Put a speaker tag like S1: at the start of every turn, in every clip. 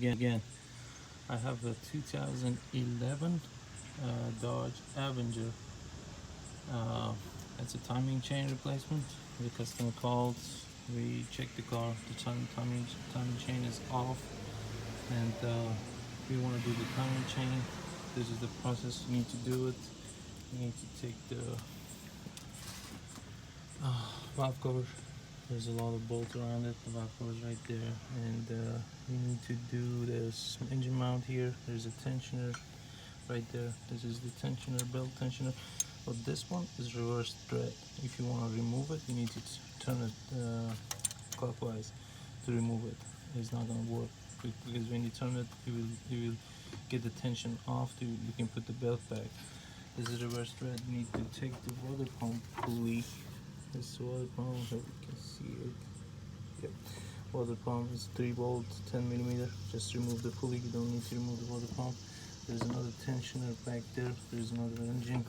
S1: Again, I have a 2011 Dodge Avenger. It's a timing chain replacement. The customer called, we checked the car, the timing chain is off, and if you want to do the timing chain, this is the process you need to do it. You need to take the valve cover. There's a lot of bolts around it. The valve cover is right there, and you need to do this engine mount here. There's a tensioner right there. This is the tensioner, belt tensioner. But this one is reverse thread. If you want to remove it, you need to turn it clockwise to remove it. It's not going to work because when you turn it, you will get the tension off. You can put the belt back. This is reverse thread. You need to take the water pump pulley. This water pump, hope you can see it. Yep. Water pump is 3 volts, 10 millimeter. Just remove the pulley. You don't need to remove the water pump. There's another tensioner back there. There's another engine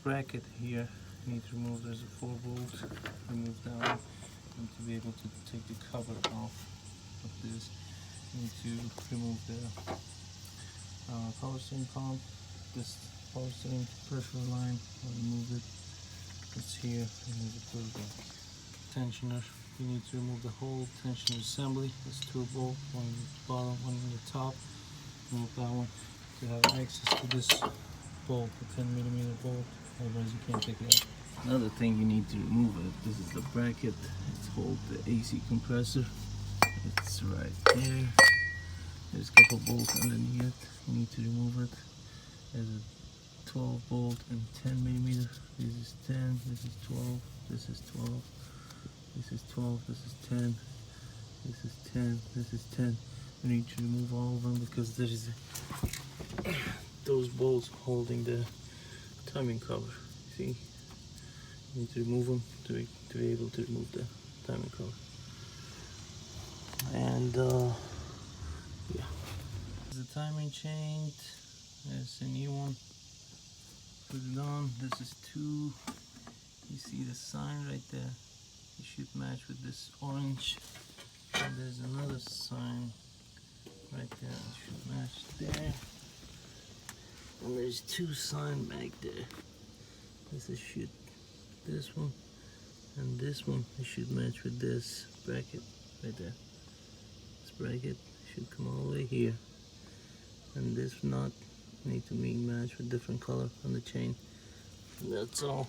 S1: bracket here. You need to remove. There's a 4 volt. Remove that one. You need to be able to take the cover off of this. You need to remove the power steering pump. This power steering pressure line. I'll remove it. It's here, and there's a plug tensioner. You need to remove the whole tensioner assembly. There's 2 bolts, one on the bottom, one on the top. Remove that one to have access to this bolt, the 10 millimeter bolt. Otherwise, you can't take it out. Another thing you need to remove it. This is the bracket. It's holds the AC compressor. It's right there. There's a couple bolts underneath it. You need to remove it. There's a 12 volt and 10 millimeter. This is 10, this is 12, this is 12, this is 12, this is 10, this is 10, this is 10. You need to remove all of them because there is those bolts holding the timing cover. See, you need to remove them to be able to remove the timing cover. And yeah, the timing chain. There's a new one. Put it on. This is 2. You see the sign right there. It should match with this orange. And there's another sign right there. It should match there. And there's 2 signs back there. This one and this one. It should match with this bracket right there. This bracket should come all the way here. And this knot need to match with different color on the chain. That's all.